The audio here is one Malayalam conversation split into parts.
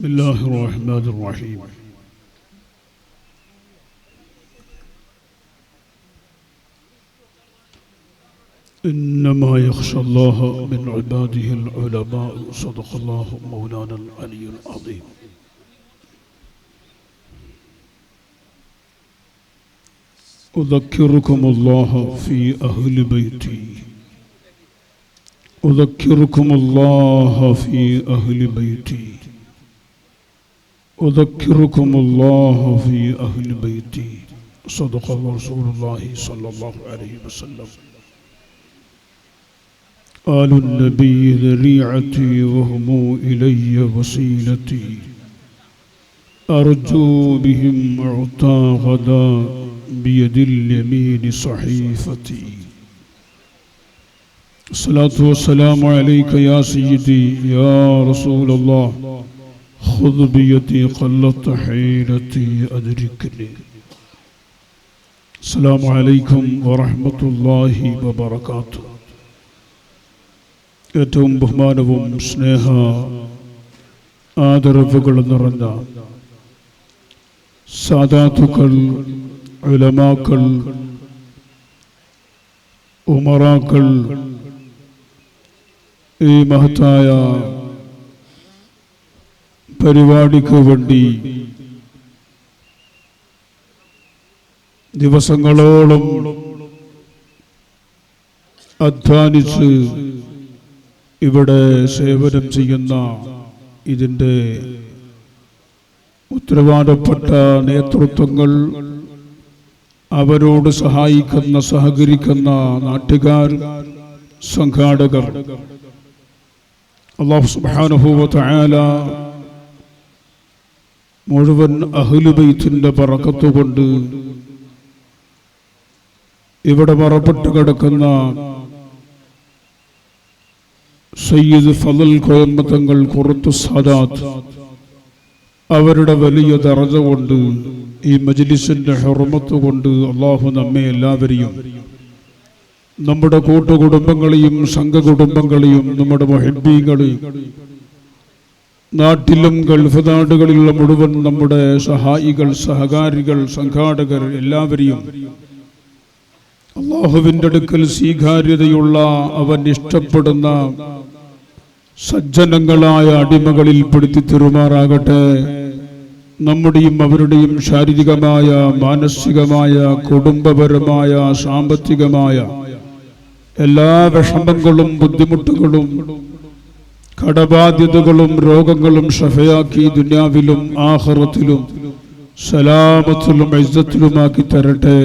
بسم الله الرحمن الرحيم إنما يخشى الله من عباده العلماء صدق الله مولانا العلي العظيم أذكركم الله في أهل بيتي أذكركم الله في أهل بيتي أذكركم الله في أهل بيتي صدق رسول الله صلى الله عليه وسلم آل النبي ذريعتي وهم إلي وسيلتي أرجو بهم أعطى غدا بيد اليمين صحيفتي الصلاة والسلام عليك يا سيدي يا رسول الله خذ بيدي قلت حيلتي أدركني السلام عليكم ورحمة الله وبركاته ഏറ്റവും ബഹുമാനവും സ്നേഹ ആദരവുകളും നിറഞ്ഞ സാദാത്തുക്കൾ, ഉലമാക്കൾ, ഉമറാക്കൾ, ഈ മഹത്തായ പരിപാടിക്ക് വേണ്ടി ദിവസങ്ങളോളം അധ്വാനിച്ച് ഇവിടെ സേവനം ചെയ്യുന്ന ഇതിൻ്റെ ഉത്തരവാദപ്പെട്ട നേതൃത്വങ്ങൾ, അവരോട് സഹായിക്കുന്ന സഹകരിക്കുന്ന നാട്ടുകാർ, സംഘാടകർ, അല്ലാഹു സുബ്ഹാനഹു വ തആല മുഴുവൻ അഹ്ലു ബൈത്തിന്റെ ബറക്കത്ത് കൊണ്ട് ഇവിടെ മറപ്പെട്ട് കിടക്കുന്ന സയ്യിദ് ഫളൽ കോയമ്പത്തങ്ങൾ ഖുറത്തു സാദാത്ത് അവരുടെ വലിയ ദറജ കൊണ്ട് ഈ മജ്ലിസിന്റെ ഹുർമത്ത് കൊണ്ട് അല്ലാഹു നമ്മെ എല്ലാവരെയും, നമ്മുടെ കൂട്ടുകുടുംബങ്ങളെയും സംഘകുടുംബങ്ങളെയും, നമ്മുടെ മുഹിബ്ബീങ്ങളെയും, നാട്ടിലും ഗൾഫ് നാടുകളിലുള്ള മുഴുവൻ നമ്മുടെ സഹായികൾ, സഹകാരികൾ, സംഘാടകർ എല്ലാവരെയും അല്ലാഹുവിൻ്റെ അടുക്കൽ സ്വീകാര്യതയുള്ള, അവൻ ഇഷ്ടപ്പെടുന്ന സജ്ജനങ്ങളായ അടിമകളിൽ പെടുത്തി തിരുമാറാകട്ടെ. നമ്മുടെയും അവരുടെയും ശാരീരികമായ, മാനസികമായ, കുടുംബപരമായ, സാമ്പത്തികമായ എല്ലാ വിഷമങ്ങളും ബുദ്ധിമുട്ടുകളും കടബാധ്യതകളും രോഗങ്ങളും ഷഫയാക്കി ദുനിയാവിലും ആഖിറത്തിലും സലാമത്തിലും ഇസ്സത്തിലുമാക്കി തരട്ടെ.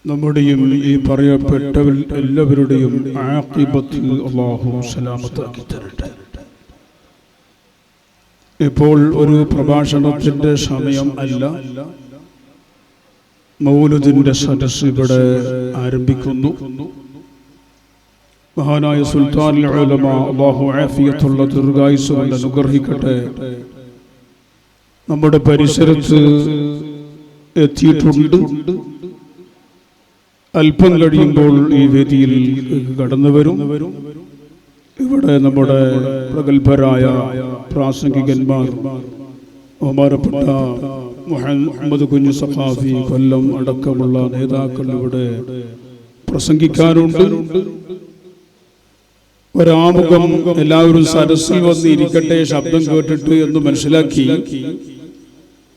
നമ്മുടെയും ഈ പറയപ്പെട്ട എല്ലാവരുടെയും ആഖിബത്ത് അല്ലാഹു സലാമത്താക്കി തരട്ടെ. ഇപ്പോൾ ഒരു പ്രഭാഷണത്തിന്റെ സമയം അല്ല, മൗലൂദിന്റെ സദസ്സ് ഇവിടെ ആരംഭിക്കുന്നു. മഹാനായ സുൽത്താനുൽ ഉലമ അല്ലാഹു ആഫിയത്തുള്ള ദീർഘായുസ്സ് കൊണ്ട് അനുഗ്രഹിക്കട്ടെ, നമ്മുടെ പരിസരത്ത് എത്തിയിട്ടുണ്ട്. അല്പം കഴിയുമ്പോൾ ഈ വേദിയിൽ കടന്നു വരും. ഇവിടെ നമ്മുടെ പ്രഗത്ഭരായ പ്രാസംഗികന്മാർ, ബഹുമാനപ്പെട്ട മുഹമ്മദ് കുഞ്ഞു സഖാഫി കൊല്ലം അടക്കമുള്ള നേതാക്കൾ ഇവിടെ പ്രസംഗിക്കാനുണ്ട്. ഒരാമുഖം എല്ലാവരും സരസിൽ വന്നിരിക്കട്ടെ, ശബ്ദം കേട്ടിട്ട് എന്ന് മനസ്സിലാക്കി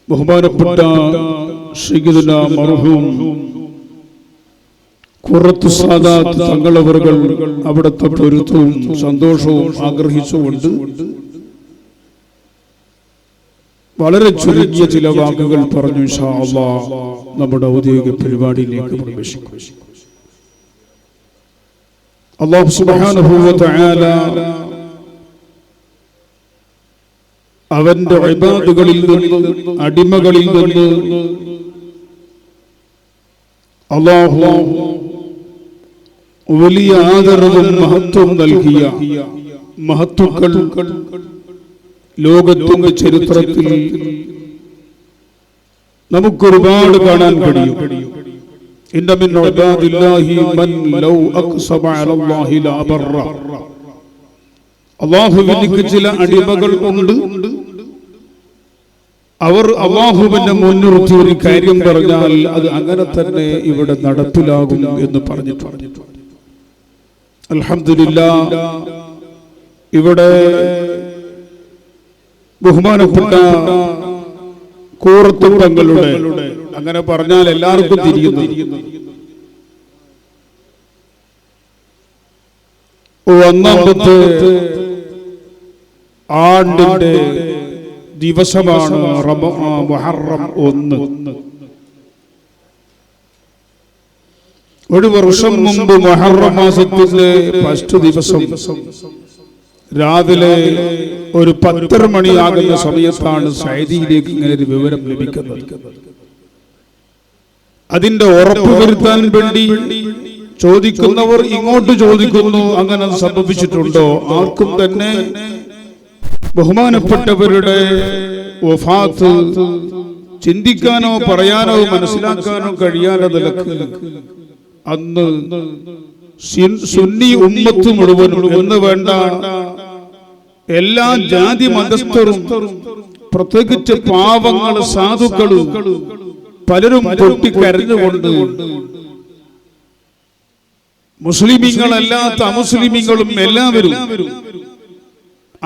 ബഹുമാനപ്പെട്ട സയ്യിദുനാ മർഹൂം ഖുറത്തു സാദാത്ത് തങ്ങളവറുകൾ അവിടുത്തെ പൊരുത്തവും സന്തോഷവും ആഗ്രഹിച്ചുകൊണ്ട് വളരെ ചുരുങ്ങിയ ചില വാക്കുകൾ പറഞ്ഞു ഇൻഷാ അല്ലാഹ് നമ്മുടെ ഔദ്യോഗിക പരിപാടിയിലേക്ക് പ്രവേശിക്കും. അല്ലാഹു സുബ്ഹാനഹു വ തആല അവന്റെ ഇബാദുകളിൽ നിന്ന്, അടിമകളിൽ നിന്ന് അല്ലാഹു വലിയ ആദരവും മഹത്വം നൽകിയ മഹത്തുക്കൾ ലോകത്തിന്റെ ചരിത്രത്തിൽ നമുക്കൊരുപാട് കാണാൻ കഴിയും. ഇന്ന മിൻ ഇബാദില്ലാഹി മൻ ലൗ അഖ്സമ അലല്ലാഹി ലാ ബറ. അല്ലാഹുവിന് ചില അടിമകൾ ഉണ്ട്, അവർ അല്ലാഹുവിനെ മുൻനിർത്തി ഒരു കാര്യം പറഞ്ഞാൽ അത് അങ്ങനെ തന്നെ ഇവിടെ നടപ്പിലാകും എന്ന് പറഞ്ഞിട്ടുണ്ട്. അൽഹംദുലില്ലാഹ്, ഇവിടെ ബഹുമാനപ്പെട്ട കൂറത്തും തങ്ങളുടെ, അങ്ങനെ പറഞ്ഞാൽ എല്ലാവർക്കും തിരിയുന്നു, ഒന്നാമത്തെ ആണ്ടിന്റെ ദിവസമാണ് മുഹറം 1. ഒരു വർഷം മുമ്പ് മുഹറം മാസത്തിന്റെ ഫസ്റ്റ് ദിവസം രാവിലെ ഒരു 10 മണിയാകുന്ന സമയത്താണ് സൈദിയിലേക്ക് ഇങ്ങനെ ഒരു വിവരം ലഭിക്കുന്നത്. അതിന്റെ ഉറപ്പ് വരുത്താൻ വേണ്ടി ചോദിക്കുന്നവർ ഇങ്ങോട്ട് ചോദിക്കുന്നു, അങ്ങനെ സംഭവിച്ചിട്ടുണ്ടോ? ആർക്കും തന്നെ ബഹുമാനപ്പെട്ടവരുടെ വഫാത്ത് ചിന്തിക്കാനോ പറയാനോ മനസ്സിലാക്കാനോ കഴിയാതെ നിലക്ക് അന്ന് സുന്നി ഉമ്മത്ത് മുഴുവനും എന്ന് വേണ്ട എല്ലാ ജാതി മതസ്ഥരും, പ്രത്യേകിച്ച് പാവങ്ങൾ, സാധുക്കളും പലരും പൊട്ടിക്കരഞ്ഞുകൊണ്ട് മുസ്ലിമീങ്ങളല്ലാത്ത അമുസ്ലിമീങ്ങളും എല്ലാവരും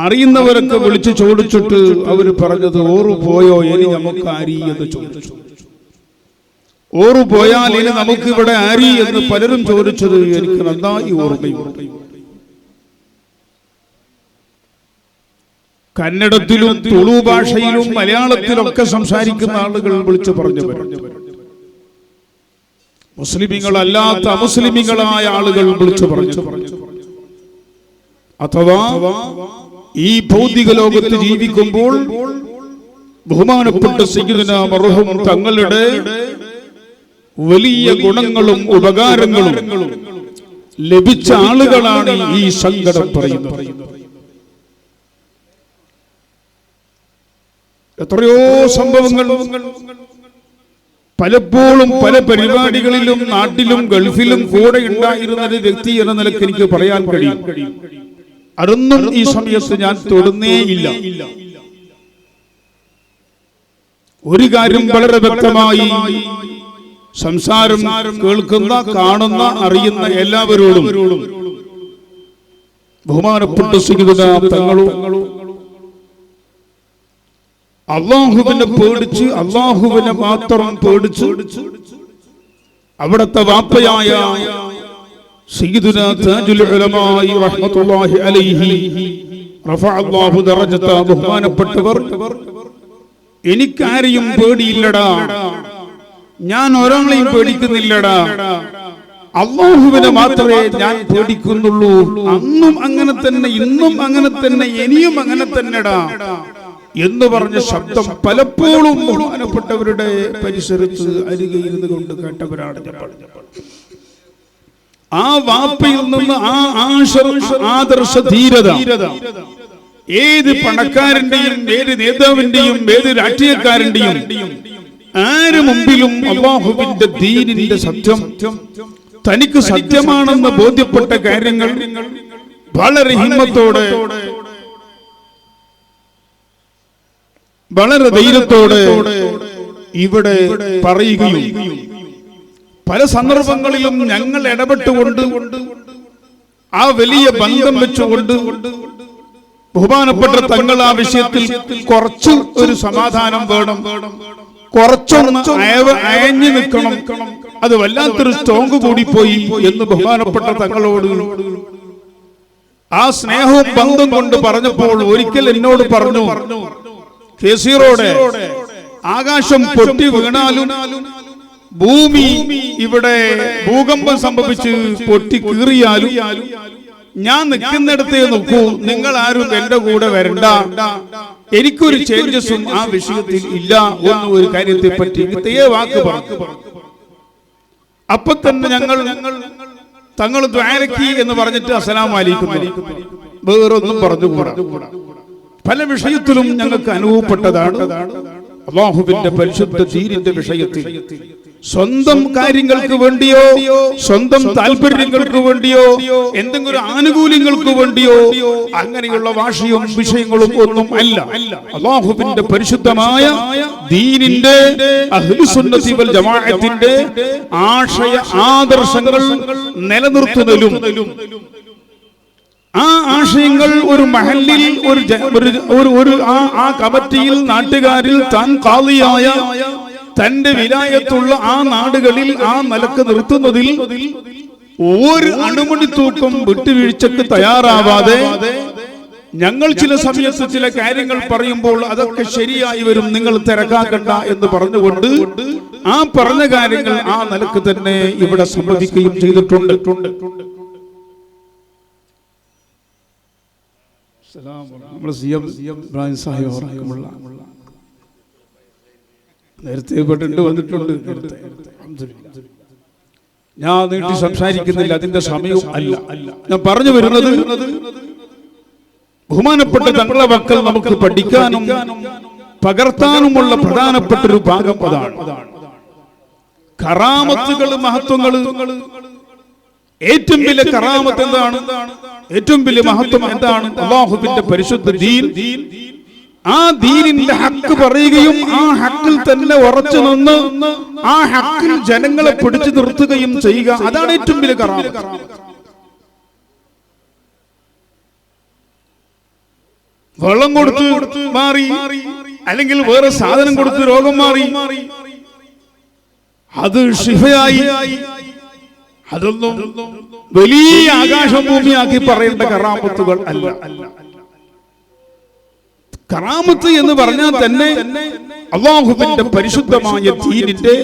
അറിയുന്നവരൊക്കെ വിളിച്ചു ചോദിച്ചിട്ട് അവർ പറഞ്ഞത്, ഓറു പോയോ ഇനി നമുക്ക് ആരി എന്ന് ചോദിച്ചു. ഓറു പോയാൽ ഇനി നമുക്ക് ഇവിടെ ആരി എന്ന് പലരും ചോദിച്ചത് എനിക്ക് നന്നായി ഓർമ്മയുണ്ട്. കന്നഡത്തിലും തുളു ഭാഷയിലും മലയാളത്തിലൊക്കെ സംസാരിക്കുന്ന ആളുകൾ വിളിച്ചു പറഞ്ഞു. മുസ്ലിമീങ്ങളല്ലാത്ത അമുസ്ലിമീങ്ങളായ ആളുകൾ വിളിച്ചു പറഞ്ഞു. അഥവാ ഈ ഭൗതിക ലോകത്ത് ജീവിക്കുമ്പോൾ ബഹുമാനപ്പെട്ട സയ്യിദുനാ മർഹൂം തങ്ങളുടെ വലിയ ഗുണങ്ങളും ഉപകാരങ്ങളും ലഭിച്ച ആളുകളാണ് ഈ സങ്കടം പറയുന്നത്. എത്രയോ സംഭവങ്ങൾ പലപ്പോഴും പല പരിപാടികളിലും നാട്ടിലും ഗൾഫിലും കൂടെ ഉണ്ടായിരുന്ന ഒരു വ്യക്തി എന്ന നിലയ്ക്ക് എനിക്ക് പറയാൻ കഴിയും. അതൊന്നും ഈ സമയത്ത് ഞാൻ തൊടുന്നേയില്ല. ഒരു കാര്യം വളരെ വ്യക്തമായി സംസാരം കേൾക്കുന്ന, കാണുന്ന, അറിയുന്ന എല്ലാവരോടും ബഹുമാനപ്പെട്ട സയ്യിദുനാ തങ്ങളും അല്ലാഹുവിനെ പേടിച്ച്, അല്ലാഹുവിനെ മാത്രം പേടിച്ച് അവിടുത്തെ വാപ്പയായ സയ്യിദുനാ താജുൽ ഉലമായി റഹ്മത്തുള്ളാഹി അലൈഹി റഫഅല്ലാഹു ദറജത, ബഹുമാനപ്പെട്ടവർ എനിക്കാരെയും പേടിയില്ലടാ, ഞാൻ ഒരാളെയും പേടിക്കുന്നില്ലടാ, അല്ലാഹുവിനെ മാത്രമേ ഞാൻ പേടിക്കുന്നുള്ളൂ. അന്നും അങ്ങനെ തന്നെ, ഇന്നും അങ്ങനെ തന്നെ, ഇനിയും അങ്ങനെ തന്നെടാ എന്ന് പറഞ്ഞ ശബ്ദം പലപ്പോഴും ബഹുമാനപ്പെട്ടവരുടെ പരിസരത്ത് അരികെ ഇരുന്ന് കൊണ്ട് കേട്ടവരാണ്. ആ വാപ്പയിൽ നിന്ന് ആ ആദർശ ധീരത ഏത് പണക്കാരന്റെയും ഏത് നേതാവിന്റെയും ഏത് രാഷ്ട്രീയക്കാരന്റെയും ആര് മുമ്പിലും അല്ലാഹുവിന്റെ ദീനിന്റെ സത്യം, തനിക്ക് സത്യമാണെന്ന് ബോധ്യപ്പെട്ട കാര്യങ്ങൾ വളരെ ഹിമ്മത്തോടെ, വളരെ ധൈര്യത്തോടെ ഇവിടെ പറയുകയും പല സന്ദർഭങ്ങളിലും ഞങ്ങൾ ഇടപെട്ടുകൊണ്ട് ആ വലിയ ബന്ധം വെച്ചുകൊണ്ട് ബഹുമാനപ്പെട്ട തങ്ങൾ ആ വിഷയത്തിൽ കുറച്ച് ഒരു സമാധാനം വേണം, കുറച്ചൊന്ന് അയഞ്ഞു നിൽക്കണം, അത് വല്ലാത്തൊരു സ്ട്രോങ് കൂടിപ്പോയി എന്ന് ബഹുമാനപ്പെട്ട തങ്ങളോട് ആ സ്നേഹവും ബന്ധം കൊണ്ട് പറഞ്ഞപ്പോൾ ഒരിക്കൽ എന്നോട് പറഞ്ഞു, കേസീറോടെ ആകാശം പൊട്ടി വീണാലും ഭൂമി ഇവിടെ ഭൂകമ്പം സംഭവിച്ച് പൊട്ടി കീറിയാലും ഞാൻ നിൽക്കുന്നിടത്തേ നോക്കൂ, നിങ്ങൾ ആരും എന്റെ കൂടെ വരണ്ട, എനിക്കൊരു ചേഞ്ചസും ആ വിഷയത്തിൽ ഇല്ല എന്ന ഒരു കാര്യത്തെ പറ്റി ഇതേ വാക്ക് പറഞ്ഞു. അപ്പൊ തന്നെ തങ്ങൾ ദ്വാരക്കി എന്ന് പറഞ്ഞിട്ട് അസ്സലാമു അലൈക്കും, വേറൊന്നും പറഞ്ഞുകൂടാ. പല വിഷയത്തിലും ഞങ്ങൾക്ക് അനുഭവപ്പെട്ടതാണ്. അല്ലാഹുവിന്റെ പരിശുദ്ധ ദീനിന്റെ വിഷയത്തിൽ സ്വന്തം കാര്യങ്ങൾക്ക് വേണ്ടിയോ സ്വന്തം താല്പര്യങ്ങൾക്ക് വേണ്ടിയോ എന്തെങ്കിലും ആനുകൂല്യങ്ങൾക്ക് വേണ്ടിയോ അങ്ങനെയുള്ള വാശിയും വിഷയങ്ങളും ഒന്നും അല്ല. അല്ലാഹുവിന്റെ പരിശുദ്ധമായ ദീനിന്റെ അഹ്ലുസുന്നത്തി വൽ ജമാഅത്തിന്റെ ആശയ ആദർശങ്ങൾ നിലനിർത്തുന്നതിലും ആ ആശയങ്ങൾ ഒരു മഹല്ലിൽ ആ കമ്മിറ്റിയിൽ നാട്ടുകാരിൽ താൻ ഖാദിയായ തന്റെ വിലായത്തുള്ള ആ നാടുകളിൽ ആ നിലക്ക് നിർത്തുന്നതിൽ ഒരു അണുമണി തൂക്കം വിട്ടുവീഴ്ചക്ക് തയ്യാറാവാതെ ഞങ്ങൾ ചില സമയത്ത് ചില കാര്യങ്ങൾ പറയുമ്പോൾ അതൊക്കെ ശരിയായി വരും, നിങ്ങൾ തിരക്കാക്കണ്ട എന്ന് പറഞ്ഞുകൊണ്ട് ആ പറഞ്ഞ കാര്യങ്ങൾ ആ നിലക്ക് തന്നെ ഇവിടെ സമ്മതിക്കുകയും ചെയ്തിട്ടുണ്ട്. നേരത്തെ വന്നിട്ടുണ്ട്. ഞാൻ നീട്ടി സംസാരിക്കുന്നില്ല, അതിന്റെ സമയവും അല്ല. ഞാൻ പറഞ്ഞു വരുന്നത് ബഹുമാനപ്പെട്ട തങ്ങളുടെ മക്കൾ നമുക്ക് പഠിക്കാനും പകർത്താനുമുള്ള പ്രധാനപ്പെട്ട ഒരു ഭാഗം അതാണ്. കറാമത്തുകൾ, മഹത്വങ്ങൾ. ഏറ്റവും വലിയ കറാമത്ത് എന്താണ്? ഏറ്റവും വലിയ മഹത്വം എന്താണ്? അല്ലാഹുവിന്റെ പരിശുദ്ധ ദീൻ. ആ ദീനിന്റെ ഹക്ക് പറയുകയും ആ ഹക്കിൽ തന്നെ ഉറച്ചു നിന്ന് ആ ഹക്കിൽ ജനങ്ങളെ പിടിച്ചു നിർത്തുകയും ചെയ്യുക, അതാണ് ഏറ്റവും വലിയ കറാമത്ത്. വെള്ളം കൊടുത്ത് മാറി, അല്ലെങ്കിൽ വേറെ സാധനം കൊടുത്ത് രോഗം മാറി, അത് ശിഫയായി, അതൊന്നും വലിയ ആകാശം ഭൂമിയാക്കി പറയേണ്ട കറാമത്തുകൾ അല്ല. കറാമത്ത് എന്ന് പറഞ്ഞാൽ തന്നെ അല്ലാഹുവിന്റെ പരിശുദ്ധമായ ദീനിന്റെ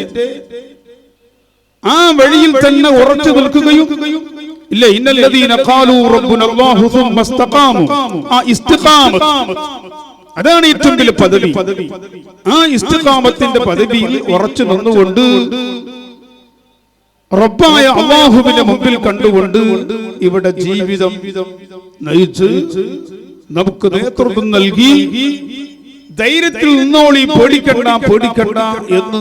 ആ വഴിയിൽ തന്നെ ഉറച്ചു നിൽക്കുകയും ഇല്ല. ഇന്നല്ലദീന ഖാലൂ റബ്ബുനല്ലാഹു സുമ്മ ഇസ്തഖാമു, ആ ഇസ്തിഖാമത്ത് അതാണ് ഏറ്റവും വലിയ പദവി. ആ ഇസ്തിഖാമത്തിന്റെ പദവിയിൽ ഉറച്ചു നിന്നുകൊണ്ട് റബ്ബായ അല്ലാഹുവിന്റെ മുമ്പിൽ കണ്ടുകൊണ്ട് ഇവിടെ ജീവിതം നയിച്ച് നമുക്ക് നേതൃത്വം നൽകി ധൈര്യത്തിൽ നിന്നോളി, പേടിക്കണ്ട എന്ന്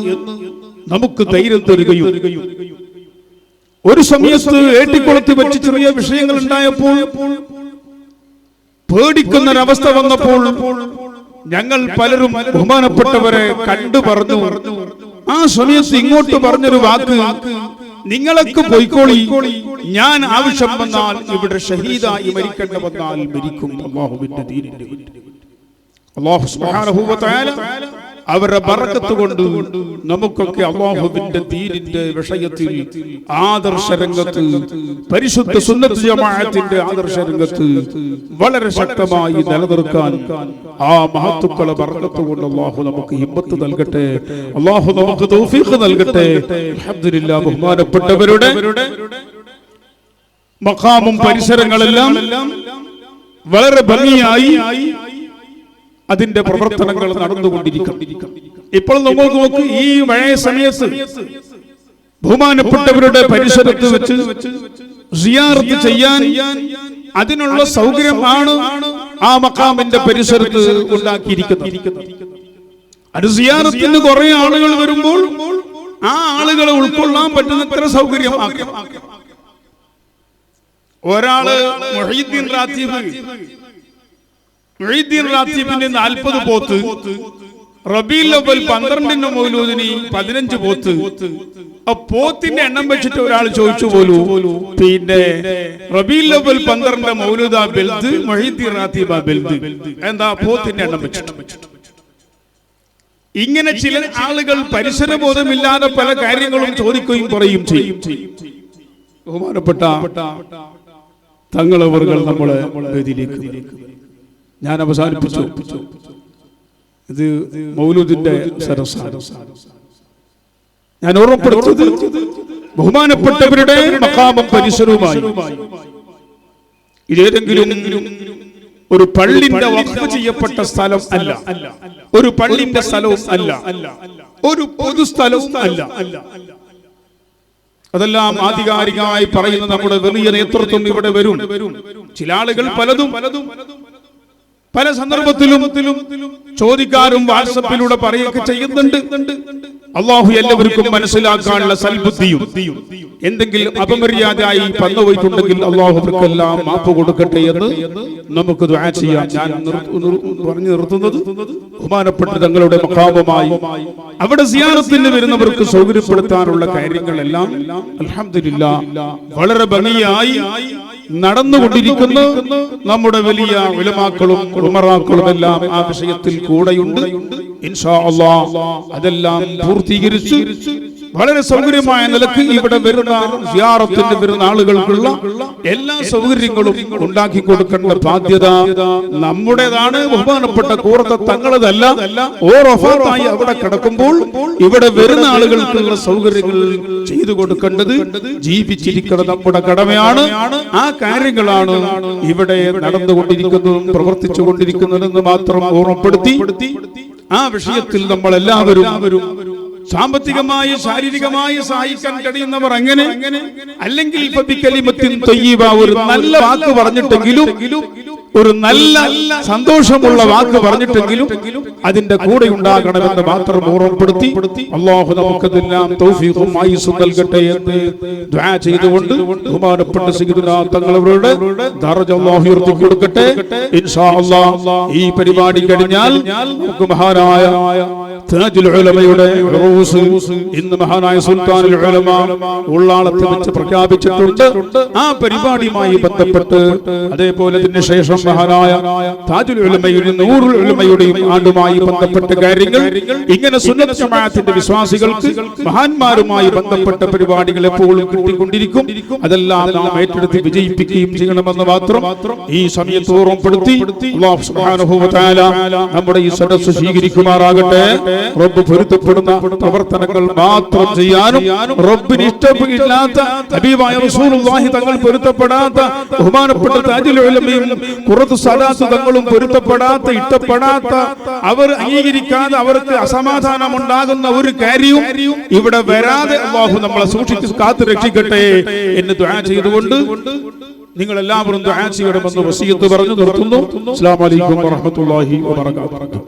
നമുക്ക് ധൈര്യം തരികയും ഒരു സമയത്ത് ഏട്ടിക്കുളത്ത് വെച്ച് ചെറിയ വിഷയങ്ങൾ ഉണ്ടായപ്പോൾ പേടിക്കുന്നൊരവസ്ഥ വന്നപ്പോൾ ഞങ്ങൾ പലരും ബഹുമാനപ്പെട്ടവരെ കണ്ടു പറഞ്ഞു. ആ സമയത്ത് ഇങ്ങോട്ട് പറഞ്ഞൊരു വാക്ക്, നിങ്ങളൊക്കെ പോയിക്കോളി, ഞാൻ ആവശ്യം വന്നാൽ ഇവിടെ ഷഹീദായി മരിക്കേണ്ട വന്നാൽ മരിക്കും. അല്ലാഹുവിന്റെ ദീനിന്റെ അല്ലാഹു സുബ്ഹാനഹു വ തആല അവരുടെ ബറക്കത്ത് കൊണ്ട് നമുക്കൊക്കെ അല്ലാഹുവിന്റെ ദീനിന്റെ വിഷയത്തിൽ ആദർശ രംഗത്ത്, പരിശുദ്ധ സുന്നത്ത് ജമാഅത്തിന്റെ ആദർശ രംഗത്ത് വളരെ ശക്തമായി നിലനിർത്താൻ ആ മഹത്തുക്കളെ ബറക്കത്ത് കൊണ്ട് അല്ലാഹു നമുക്ക് ഹിമ്മത്ത് നൽകട്ടെ, അല്ലാഹു നമുക്ക് തൗഫീഖ് നൽകട്ടെ. അൽഹംദുലില്ലാഹ്. ബഹുമാനപ്പെട്ടവരുടെ മഖാമും പരിസരങ്ങളെല്ലാം വളരെ ഭംഗിയായി അതിന്റെ പ്രവർത്തനങ്ങൾ നടന്നുകൊണ്ടിരിക്കും. ഇപ്പോൾ നമുക്ക് നോക്ക്, ഈ മഴ സമയത്ത് ബഹുമാനപ്പെട്ടവരുടെ പരിസരത്ത് വെച്ച് സിയാറത്ത് ചെയ്യാൻ അതിനുള്ള സൗകര്യമാണ് ആ മഖാമിന്റെ പരിസരത്ത് ഉണ്ടാക്കിയിരിക്കുന്നത്. അത് സിയാറത്തിന് കുറെ ആളുകൾ വരുമ്പോൾ ആ ആളുകളെ ഉൾക്കൊള്ളാൻ പറ്റുന്നത്ര സൗകര്യമാക്കാം. ഒരാള് മുഹീദ്ദീൻ റാത്തീബിന് 40 പോത്ത്, റബീഉൽ അവ്വൽ 12 മൗലൂദിന് 15 പോത്ത്. ആ പോത്തിന്റെ എണ്ണം വെച്ചിട്ട് ഒരാൾ ചോദിച്ചു പോലു, പിന്നെ റബീഉൽ അവ്വൽ 12 മൗലൂദ ബൽദ്, മുഹീദ്ദീൻ റാത്തീബ ബൽദ്, എന്താ പോത്തിന്റെ എണ്ണം വെച്ചിട്ട്? ഇങ്ങനെ ചില ആളുകൾ പരിസരബോധമില്ലാതെ പല കാര്യങ്ങളും ചോദിക്കുകയും പറയും ചെയ്യും. ബഹുമാനപ്പെട്ട തങ്ങളവറുകൾ നമ്മളെ വേദിയിലേക്ക്, ഞാൻ അവസാനിപ്പിച്ചു. ഇത് മൗലൂദിന്റെ സരസാണ്. ഞാൻ ഓർമ്മപ്പെടുത്തത് ബഹുമാനപ്പെട്ടവരുടെ മഖാമും പരിസരവുമായി ഇതേതെങ്കിലും ഒരു പള്ളിന്റെ വഖഫ് ചെയ്യപ്പെട്ട സ്ഥലം അല്ല, ഒരു പള്ളിന്റെ സ്ഥലവും അല്ല, ഒരു പൊതു സ്ഥലവും അല്ല. അതെല്ലാം ആധികാരികമായി പറയുന്ന നമ്മുടെ വലിയ നേതൃത്വം ഇവിടെ വരും. ചില ആളുകൾ പലതും പല സന്ദർഭത്തിലും ചോദിക്കാനും വാട്സപ്പിലൂടെ പറയുകയൊക്കെ ചെയ്യുന്നുണ്ട്. അള്ളാഹു എല്ലാവർക്കും മനസ്സിലാക്കാനുള്ള സൽബുദ്ധിയും എന്തെങ്കിലും അപമര്യാദയായി പന്നുപോയിട്ടുണ്ടെങ്കിൽ അള്ളാഹുവർക്കെല്ലാം മാപ്പ് കൊടുക്കട്ടെ എന്ന് നമുക്ക് ദുആ ചെയ്യാം. ഞാൻ പറഞ്ഞു നിർത്തുന്നത് ബഹുമാനപ്പെട്ട തങ്ങളുടെ മഖാമുമായി അവിടെ സിയാറത്തിന് വരുന്നവർക്ക് സൗകര്യപ്പെടുത്താനുള്ള കാര്യങ്ങളെല്ലാം അൽഹംദുലില്ലാഹ് വളരെ ഭംഗിയായി നടന്നുകൊണ്ടിരിക്കുന്ന നമ്മുടെ വലിയ ഉലമാക്കളും ഉമറാക്കളും എല്ലാം ആ വിഷയത്തിൽ കൂടെയുണ്ട്. ഇൻഷാ അല്ലാഹ് അതെല്ലാം പൂർത്തീകരിച്ച് വളരെ സൗകര്യമായ നിലക്ക് ഇവിടെ വരുന്ന സിയാറത്തിന് വരുന്ന ആളുകൾക്കുള്ള എല്ലാ സൗകര്യങ്ങളും ഉണ്ടാക്കി കൊടുക്കേണ്ട ബാധ്യത നമ്മുടേതാണ്. ബഹുമാനപ്പെട്ട കൂറത്തെ തങ്ങളതല്ല. ഓറഫാത്തായി അവിടെ കിടക്കുമ്പോൾ ഇവിടെ വരുന്ന ആളുകൾക്കുള്ള സൗകര്യങ്ങൾ ചെയ്തു കൊടുക്കേണ്ടത് ജീവിച്ചിരിക്കുന്ന നമ്മുടെ കടമയാണ്. ആ കാര്യങ്ങളാണ് ഇവിടെ നടന്നുകൊണ്ടിരിക്കുന്നതും പ്രവർത്തിച്ചു കൊണ്ടിരിക്കുന്നതെന്ന് മാത്രം ഓർമ്മപ്പെടുത്തി ആ വിഷയത്തിൽ നമ്മൾ എല്ലാവരും സാമ്പത്തികമായി ശാരീരികമായി സഹായിക്കാൻ കഴിയുന്നവർ അങ്ങനെ, അല്ലെങ്കിൽ ഒരു നല്ല വാക്ക് പറഞ്ഞിട്ടെങ്കിലും, ഒരു നല്ല സന്തോഷമുള്ള വാക്ക് പറഞ്ഞിട്ടെങ്കിലും അതിന്റെ കൂടെ ഉണ്ടാകണമെന്ന് മാത്രം ഓർമ്മപ്പെടുത്തി അല്ലാഹു നമുക്കതെല്ലാം തൗഫീഖും ആയുസ്സും നൽകട്ടെ എന്ന് ദുആ ചെയ്തുകൊണ്ട് ബഹുമാനപ്പെട്ട സയ്യിദുനാ തങ്ങളവരുടെ ദറജ അല്ലാഹു ഉയർത്തി കൊടുക്കട്ടെ. ഇൻഷാ അല്ലാഹ് ഈ പരിപാടി കഴിഞ്ഞാൽ നമുക്ക് മഹാനായ താജുൽ ഉലമയുടെ ഉറൂസ് ഇന്ന് മഹാനായ സുൽത്താനുൽ ഉലമ ഉള്ളാളത്ത് വെച്ച് പ്രഖ്യാപിച്ചിട്ടുണ്ട്. ആ പരിപാടിയുമായി ബന്ധപ്പെട്ട് അതേപോലെ അതിന് ശേഷം മഹാനായ താജുൽ ഉലമയുടെ നൂറുൽ ഉലമയുടെയും ആണ്ടുമായി ബന്ധപ്പെട്ട കാര്യങ്ങൾ, ഇങ്ങനെ സുന്നത്ത് ജമാഅത്തിന്റെ വിശ്വാസികൾക്ക് മഹാന്മാരുമായി ബന്ധപ്പെട്ട പരിപാടികൾ എപ്പോഴും കിട്ടിക്കൊണ്ടിരിക്കും. അതെല്ലാം നാം ഏറ്റെടുത്ത് വിജയിപ്പിക്കുകയും ചെയ്യണമെന്ന് മാത്രം ഈ സമയത്ത് ഓർമ്മപ്പെടുത്തി അല്ലാഹു സുബ്ഹാനഹു വ തആല നമ്മുടെ ഈ സദസ്സ് സ്വീകരിക്കുമാറാകട്ടെ. റബ്ബ് പൊരുത്തപ്പെടുന്ന പ്രവർത്തനങ്ങൾ മാത്രം ചെയ്യാനും റബ്ബിന് ഇഷ്ടമില്ലാത്ത ഹബീബായ റസൂലുള്ളാഹി തങ്ങൾ പൊരുത്തപ്പെടാത്ത ബഹുമാനപ്പെട്ട താജുൽ ഉലമയും ഖുറത്തു സലാത്ത് തങ്ങളും പൊരുത്തപ്പെടാത്ത ഇഷ്ടപ്പെടാത്ത അവർ അംഗീകരിക്കാതെ അവർക്ക് അസമാധാനം ഉണ്ടാകുന്ന ഒരു കാര്യവും ഇവിടെ വരാതെ അല്ലാഹു നമ്മളെ സൂക്ഷിച്ച് കാത്തു രക്ഷിക്കട്ടെ എന്ന് ദുആ ചെയ്തുകൊണ്ട് നിങ്ങൾ എല്ലാവരും ദുആ ചെയ്യണമെന്ന് വസിയത്ത് പറഞ്ഞു നിർത്തുന്നു. അസ്സലാമു അലൈക്കും വറഹ്മത്തുള്ളാഹി വബറകാതുഹു.